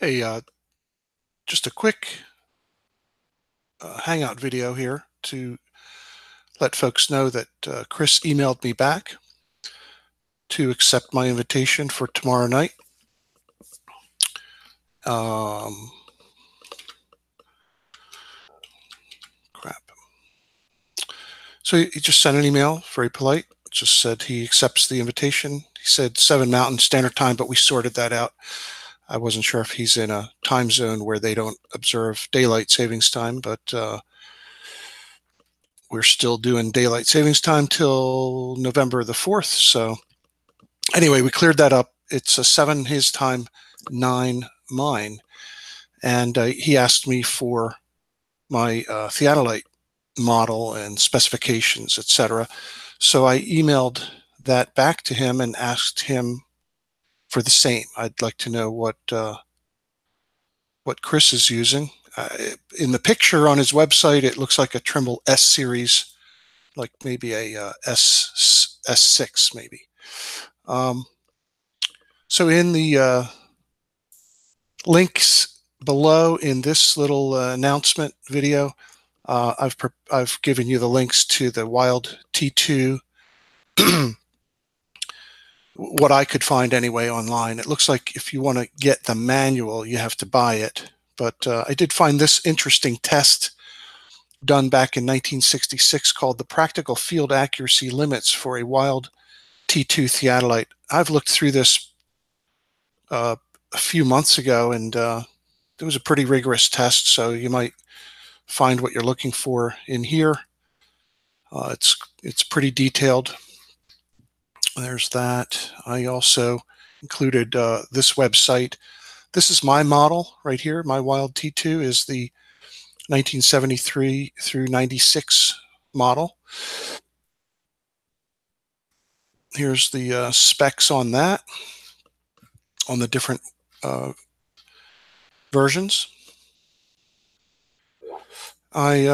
Hey, just a quick Hangout video here to let folks know that Chris emailed me back to accept my invitation for tomorrow night. Crap. So he just sent an email, very polite, just said he accepts the invitation. He said 7 Mountain Standard Time, but we sorted that out. I wasn't sure if he's in a time zone where they don't observe daylight savings time, but we're still doing daylight savings time till November the 4th. So anyway, we cleared that up. It's a 7 his time, 9 mine. And he asked me for my Theodolite model and specifications, etc. So I emailed that back to him and asked him for the same. I'd like to know what Chris is using. In the picture on his website, it looks like a Trimble S series, like maybe a S6 maybe. So in the links below in this little announcement video, I've given you the links to the Wild T2, what I could find anyway online. It looks like if you want to get the manual, you have to buy it. But I did find this interesting test done back in 1966 called the Practical Field Accuracy Limits for a Wild T2 Theodolite. I've looked through this a few months ago, and it was a pretty rigorous test, so you might find what you're looking for in here. It's pretty detailed. There's that. I also included this website. This is my model right here. My Wild T2 is the 1973 through 96 model. Here's the specs on that, on the different versions. I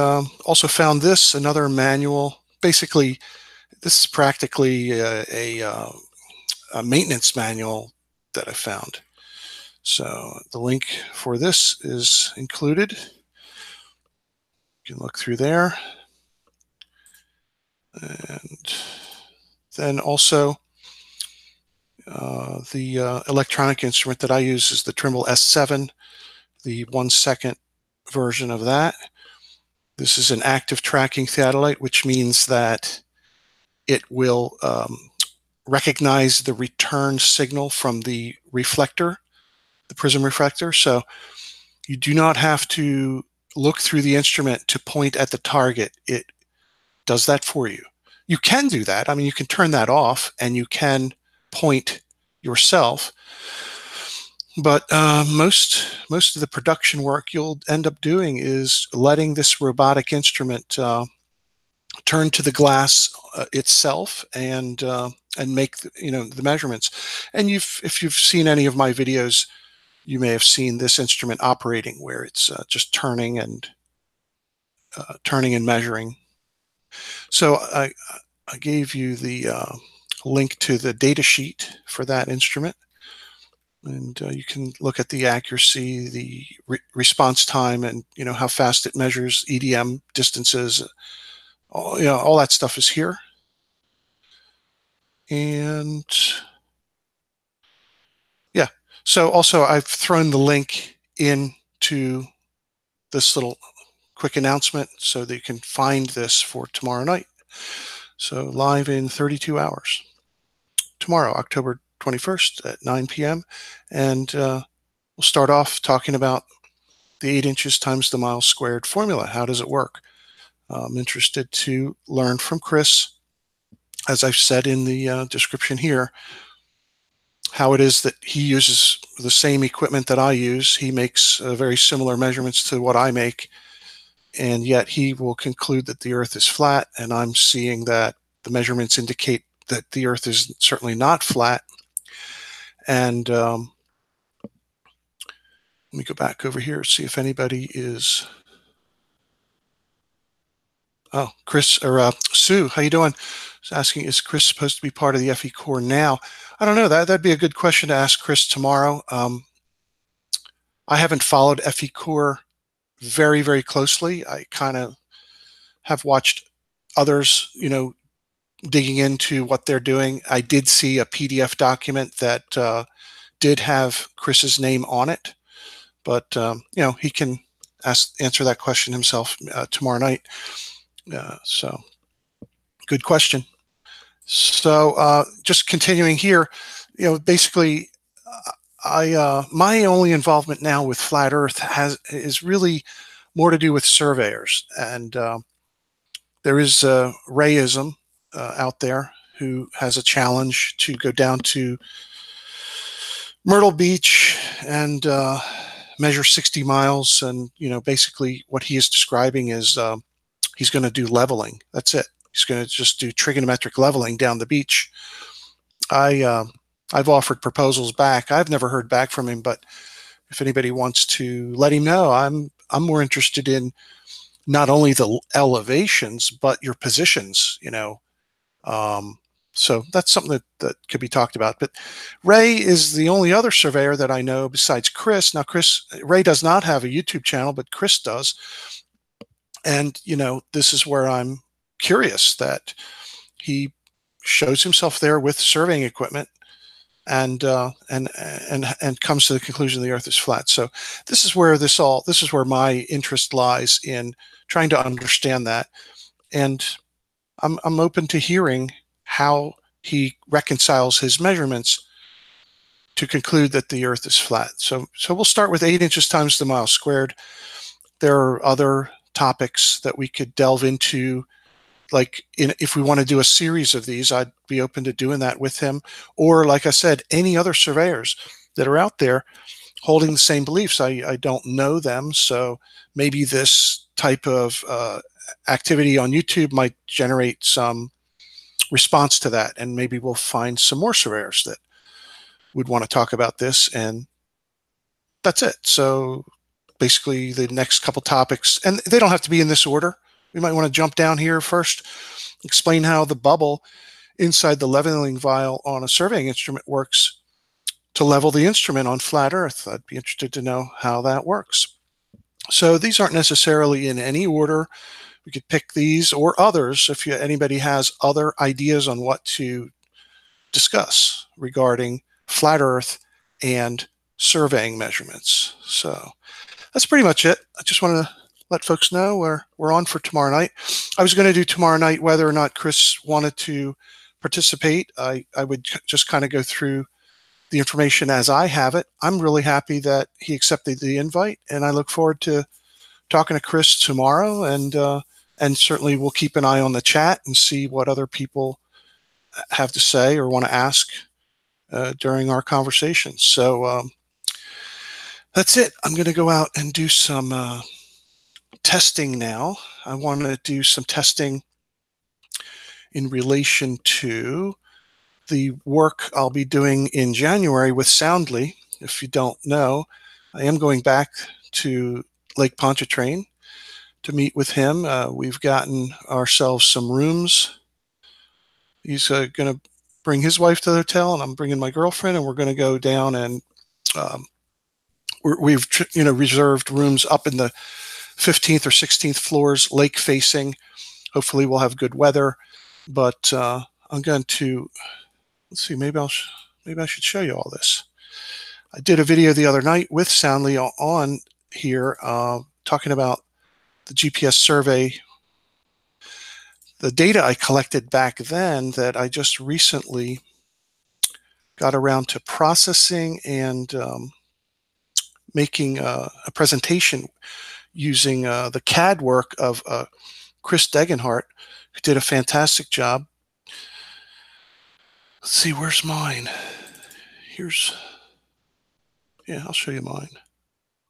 also found this, another manual. Basically, this is practically a maintenance manual that I found. So the link for this is included. You can look through there. And then also the electronic instrument that I use is the Trimble S7, the 1-second version of that. This is an active tracking theodolite, which means that it will recognize the return signal from the reflector, the prism reflector. So you do not have to look through the instrument to point at the target. It does that for you. You can do that. I mean, you can turn that off and you can point yourself. But most of the production work you'll end up doing is letting this robotic instrument turn to the glass itself and make the measurements. And if you've seen any of my videos, you may have seen this instrument operating where it's just turning and measuring. So I gave you the link to the data sheet for that instrument. And you can look at the accuracy, the response time, and how fast it measures EDM distances. All that stuff is here. And yeah, so also I've thrown the link into this little quick announcement so that you can find this for tomorrow night. So live in 32 hours. Tomorrow, October 21st at 9 p.m. And we'll start off talking about the 8 inches times the miles squared formula. How does it work? I'm interested to learn from Chris, as I've said in the description here, how it is that he uses the same equipment that I use. He makes very similar measurements to what I make, and yet he will conclude that the Earth is flat, and I'm seeing that the measurements indicate that the Earth is certainly not flat. And let me go back over here, see if anybody is... Oh, Chris, or Sue, how you doing? Is asking, is Chris supposed to be part of the FE Corps now? I don't know. That'd be a good question to ask Chris tomorrow. I haven't followed FE Core very, very closely. I kind of have watched others, digging into what they're doing. I did see a PDF document that did have Chris's name on it, but he can answer that question himself tomorrow night. So good question. So just continuing here, basically, my only involvement now with Flat Earth is really more to do with surveyors, and there is Rayism out there who has a challenge to go down to Myrtle Beach and measure 60 miles, and basically what he is describing is he's going to do leveling. That's it. He's going to just do trigonometric leveling down the beach. I've offered proposals back. I've never heard back from him, but if anybody wants to let him know, I'm more interested in not only the elevations but your positions. So that's something that could be talked about. But Ray is the only other surveyor that I know besides Chris. Now, Ray does not have a YouTube channel, but Chris does. And, this is where I'm curious that he shows himself there with surveying equipment and comes to the conclusion the Earth is flat. So this is where my interest lies, in trying to understand that. And I'm open to hearing how he reconciles his measurements to conclude that the Earth is flat. So we'll start with 8 inches times the mile squared. There are other topics that we could delve into, like if we want to do a series of these, I'd be open to doing that with him. Or, like I said, any other surveyors that are out there holding the same beliefs. I don't know them, so maybe this type of activity on YouTube might generate some response to that, and maybe we'll find some more surveyors that would want to talk about this, and that's it. So basically the next couple topics, and they don't have to be in this order. We might want to jump down here first, explain how the bubble inside the leveling vial on a surveying instrument works to level the instrument on flat Earth. I'd be interested to know how that works. So these aren't necessarily in any order. We could pick these or others if anybody has other ideas on what to discuss regarding flat Earth and surveying measurements. So that's pretty much it. I just want to let folks know we're on for tomorrow night. I was going to do tomorrow night whether or not Chris wanted to participate. I would just kind of go through the information as I have it. I'm really happy that he accepted the invite, and I look forward to talking to Chris tomorrow, and certainly we'll keep an eye on the chat and see what other people have to say or want to ask during our conversation. So that's it. I'm going to go out and do some testing now. I want to do some testing in relation to the work I'll be doing in January with Soundly. If you don't know, I am going back to Lake Pontchartrain to meet with him. We've gotten ourselves some rooms. He's going to bring his wife to the hotel, and I'm bringing my girlfriend, and we're going to go down, and we've reserved rooms up in the 15th or 16th floors, lake facing. Hopefully we'll have good weather, but I'm going to, let's see, maybe I should show you all this. I did a video the other night with Soundly on here talking about the GPS survey, the data I collected back then that I just recently got around to processing and making a presentation using the CAD work of Chris Degenhart, who did a fantastic job. Let's see, where's mine? Yeah, I'll show you mine.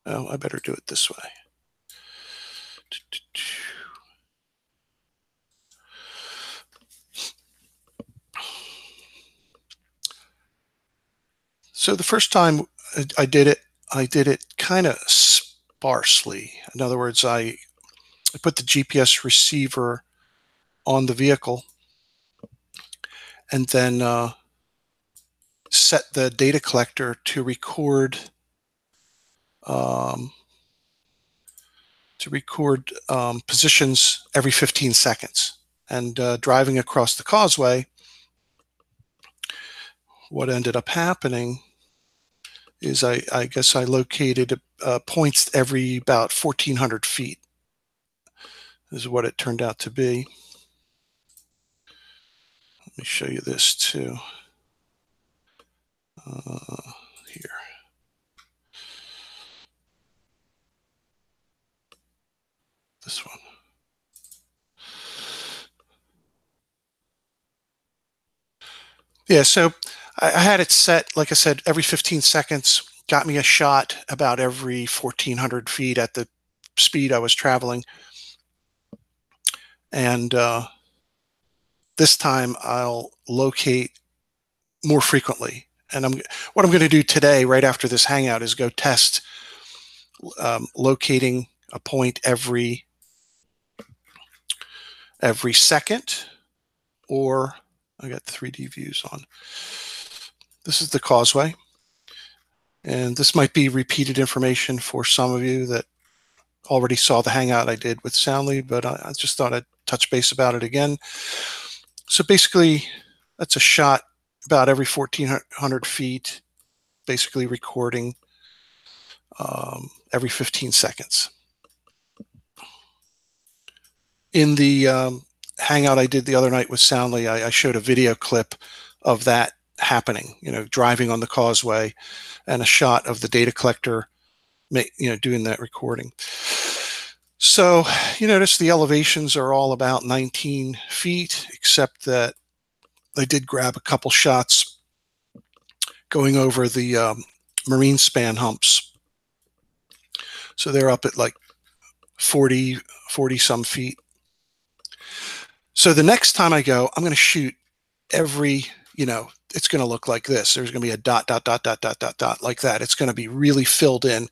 Oh, I better do it this way. So the first time I did it kind of sparsely. In other words, I put the GPS receiver on the vehicle and then set the data collector to record um, to record positions every 15 seconds. And driving across the causeway, what ended up happening is I guess I located points every about 1,400 feet is what it turned out to be. Let me show you this too. Here. This one. Yeah, so I had it set, like I said, every 15 seconds, got me a shot about every 1,400 feet at the speed I was traveling. And this time I'll locate more frequently. And what I'm going to do today, right after this hangout, is go test locating a point every second, or I got 3D views on. This is the causeway. And this might be repeated information for some of you that already saw the hangout I did with Soundly, but I just thought I'd touch base about it again. So basically, that's a shot about every 1,400 feet, basically recording every 15 seconds. In the hangout I did the other night with Soundly, I showed a video clip of that happening, driving on the causeway, and a shot of the data collector, doing that recording. So you notice the elevations are all about 19 feet, except that I did grab a couple shots going over the marine span humps. So they're up at like 40 some feet. So the next time I go, I'm going to shoot every, it's going to look like this. There's going to be a dot, dot, dot, dot, dot, dot, dot, like that. It's going to be really filled in,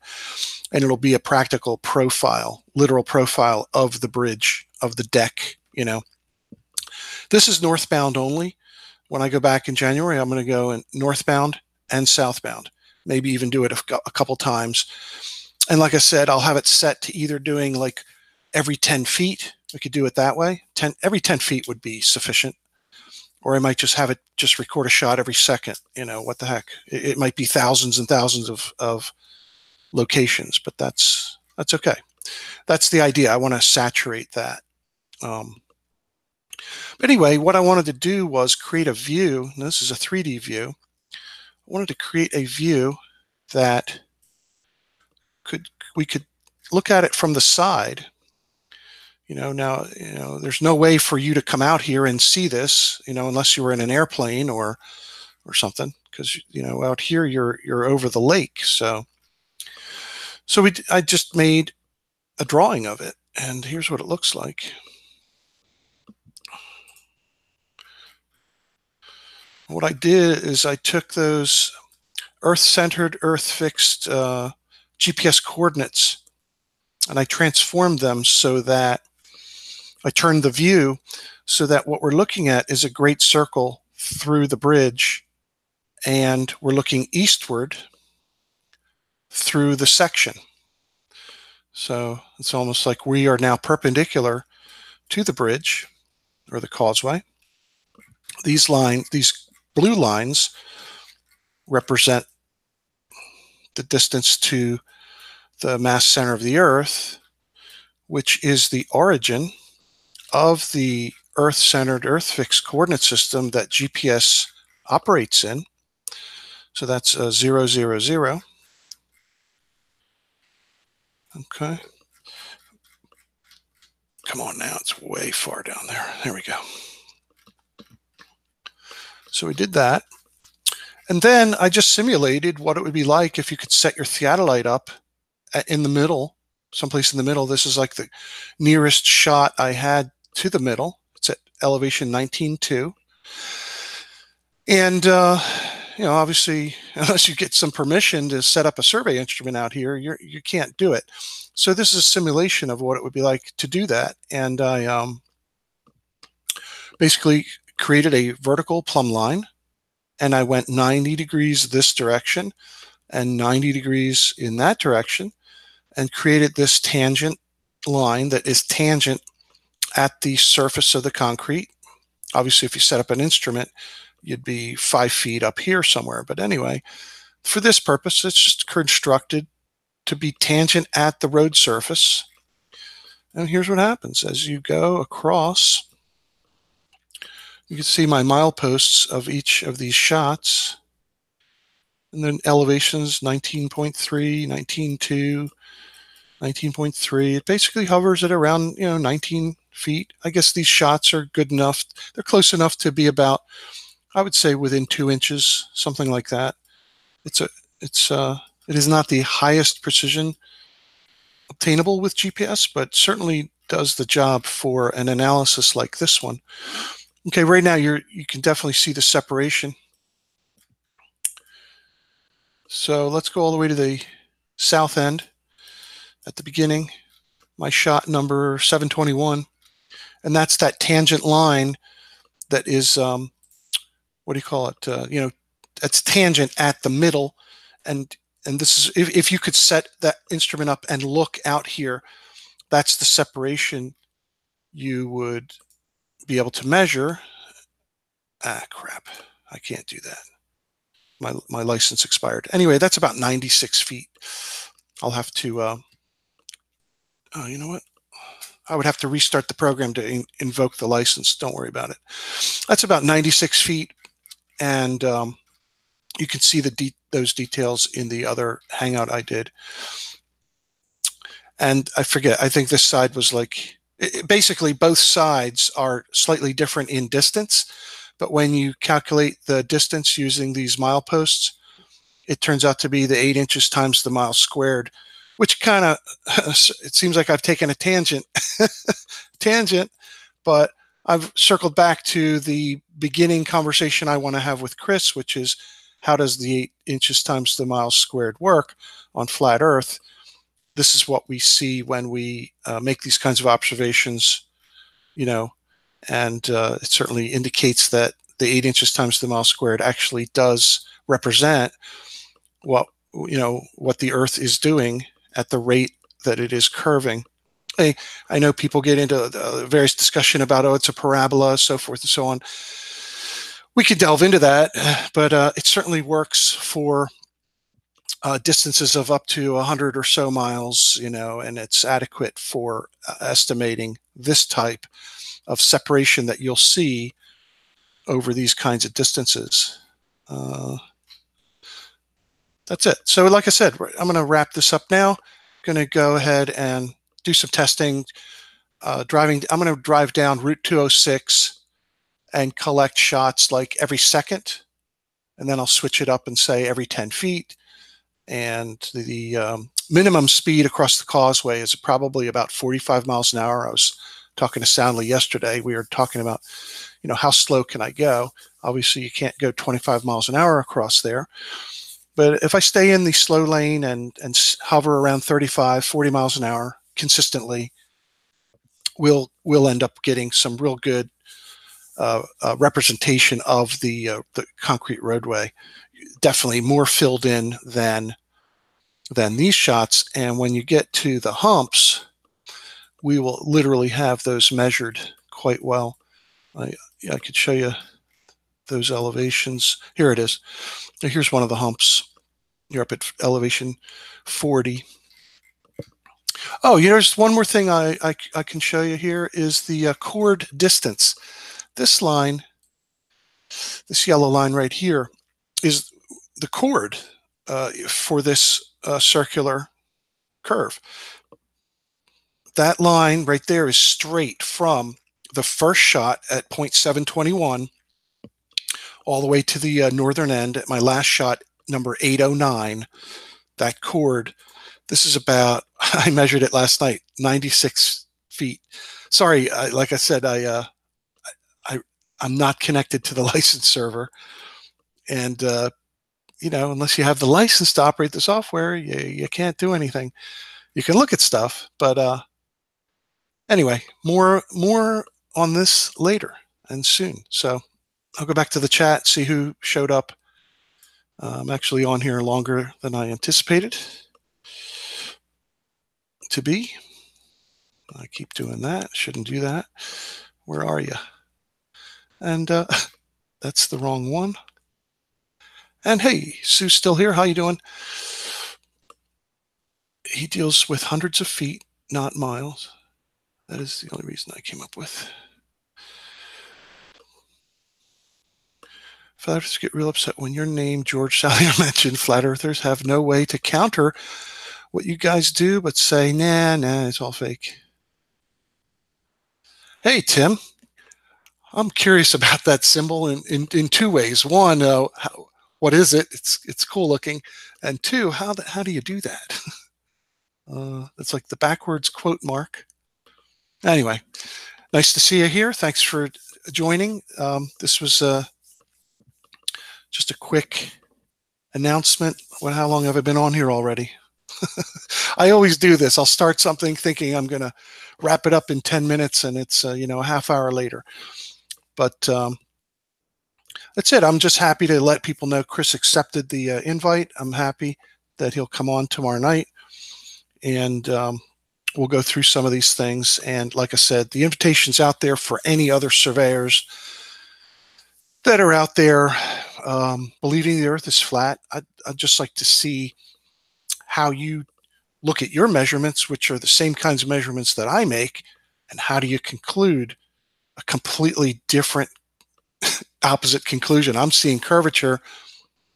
and it'll be a practical profile, literal profile of the bridge, of the deck, This is northbound only. When I go back in January, I'm going to go in northbound and southbound, maybe even do it a couple times. And like I said, I'll have it set to either doing like every 10 feet. We could do it that way. Every 10 feet would be sufficient. Or I might just have it just record a shot every second. What the heck? It might be thousands and thousands of locations, but that's okay. That's the idea. I want to saturate that. But anyway, what I wanted to do was create a view. And this is a 3D view. I wanted to create a view that we could look at it from the side. Now, there's no way for you to come out here and see this, unless you were in an airplane or something, because, out here you're over the lake. So I just made a drawing of it, and here's what it looks like. What I did is I took those Earth-centered, Earth-fixed GPS coordinates, and I transformed them so that I turned the view so that what we're looking at is a great circle through the bridge, and we're looking eastward through the section. So it's almost like we are now perpendicular to the bridge or the causeway. These blue lines represent the distance to the mass center of the Earth, which is the origin of the Earth-centered, Earth-fixed coordinate system that GPS operates in. So that's 0, 0, 0. Okay. Come on now, it's way far down there. There we go. So we did that. And then I just simulated what it would be like if you could set your theodolite up in the middle, someplace in the middle. This is like the nearest shot I had to the middle. It's at elevation 19.2. And, obviously, unless you get some permission to set up a survey instrument out here, you can't do it. So this is a simulation of what it would be like to do that. And I basically created a vertical plumb line, and I went 90 degrees this direction, and 90 degrees in that direction, and created this tangent line that is tangent at the surface of the concrete. Obviously, if you set up an instrument, you'd be 5 feet up here somewhere. But anyway, for this purpose, it's just constructed to be tangent at the road surface. And here's what happens. As you go across, you can see my mileposts of each of these shots. And then elevations 19.3, 19.2, 19.3. It basically hovers at around 19 feet. I guess these shots are good enough. They're close enough to be about, I would say, within 2 inches, something like that. It is not the highest precision obtainable with GPS, but certainly does the job for an analysis like this one. Okay, right now you can definitely see the separation. So let's go all the way to the south end. At the beginning, my shot number 721, and that's that tangent line that is, what do you call it? That's tangent at the middle, and this is, if you could set that instrument up and look out here, that's the separation you would be able to measure. Ah, crap, I can't do that. My license expired. Anyway, that's about 96 feet. I'll have to, oh, you know what? I would have to restart the program to invoke the license. Don't worry about it. That's about 96 feet. And you can see those details in the other hangout I did. And I forget, I think this side was like, basically both sides are slightly different in distance. But when you calculate the distance using these mileposts, it turns out to be the 8 inches times the mile squared, which kind of, it seems like I've taken a tangent, but I've circled back to the beginning conversation I want to have with Chris, which is how does the 8 inches times the mile squared work on flat Earth? This is what we see when we make these kinds of observations, and it certainly indicates that the 8 inches times the mile squared actually does represent what the Earth is doing at the rate that it is curving. I know people get into various discussion about, oh, it's a parabola, so forth and so on. We could delve into that, but it certainly works for distances of up to 100 or so miles, and it's adequate for estimating this type of separation that you'll see over these kinds of distances. That's it. So like I said, I'm going to wrap this up now. I'm going to go ahead and do some testing. I'm going to drive down Route 206 and collect shots like every second, and then I'll switch it up and say every 10 feet. And the minimum speed across the causeway is probably about 45 miles an hour. I was talking to Soundly yesterday. We were talking about, how slow can I go? Obviously, you can't go 25 miles an hour across there. But if I stay in the slow lane and hover around 35, 40 miles an hour consistently, we'll end up getting some real good representation of the concrete roadway. Definitely more filled in than these shots. And when you get to the humps, we will literally have those measured quite well. I could show you those elevations. Here it is. Here's one of the humps. You're up at elevation 40. Oh, there's one more thing I can show you here is the chord distance. This line, this yellow line right here, is the chord for this circular curve. That line right there is straight from the first shot at 0.721 all the way to the northern end at my last shot, number 809. That chord, this is about, I measured it last night, 96 feet. Sorry, like I said, I'm not connected to the license server, and unless you have the license to operate the software, you can't do anything. You can look at stuff, but anyway, more on this later and soon. So I'll go back to the chat, see who showed up. I'm actually on here longer than I anticipated to be. I keep doing that. Shouldn't do that. Where are you? And that's the wrong one. And hey, Sue's still here. How you doing? He deals with hundreds of feet, not miles. That is the only reason I came up with. Flat earthers get real upset when your name, George Salyer, mentioned. Flat earthers have no way to counter what you guys do, but say, nah, it's all fake. Hey, Tim, I'm curious about that symbol in two ways. One, what is it? It's cool looking. And two, how do you do that? It's like the backwards quote mark. Anyway, nice to see you here. Thanks for joining. This was just a quick announcement. How long have I been on here already? I always do this. I'll start something thinking I'm going to wrap it up in 10 minutes, and it's a half hour later. But that's it. I'm just happy to let people know Chris accepted the invite. I'm happy that he'll come on tomorrow night, and we'll go through some of these things. And like I said, the invitation's out there for any other surveyors that are out there believing the earth is flat. I'd just like to see how you look at your measurements, which are the same kinds of measurements that I make, and how do you conclude a completely different opposite conclusion? I'm seeing curvature,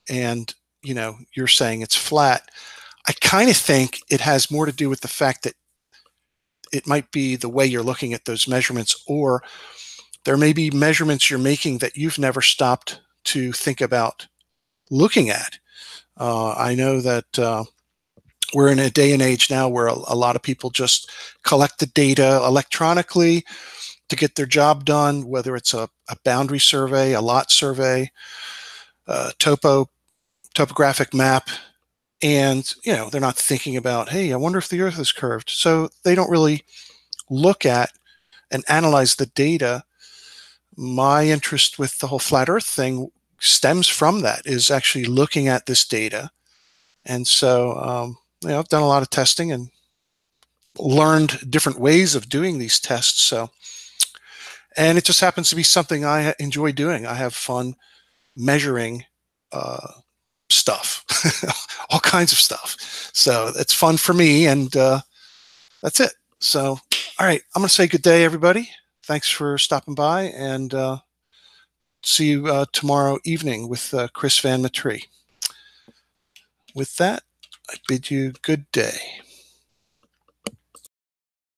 and you're saying it's flat. I kind of think it has more to do with the fact that it might be the way you're looking at those measurements, or there may be measurements you're making that you've never stopped to think about looking at. I know that we're in a day and age now where a lot of people just collect the data electronically to get their job done, whether it's a boundary survey, a lot survey, topographic map, and they're not thinking about, hey, I wonder if the earth is curved. So they don't really look at and analyze the data. My interest with the whole flat earth thing stems from that, is actually looking at this data. And so I've done a lot of testing and learned different ways of doing these tests. And it just happens to be something I enjoy doing. I have fun measuring stuff, all kinds of stuff. So it's fun for me, and that's it. So, all right, I'm going to say good day, everybody. Thanks for stopping by, and see you tomorrow evening with Chris Van Matre. With that, I bid you good day.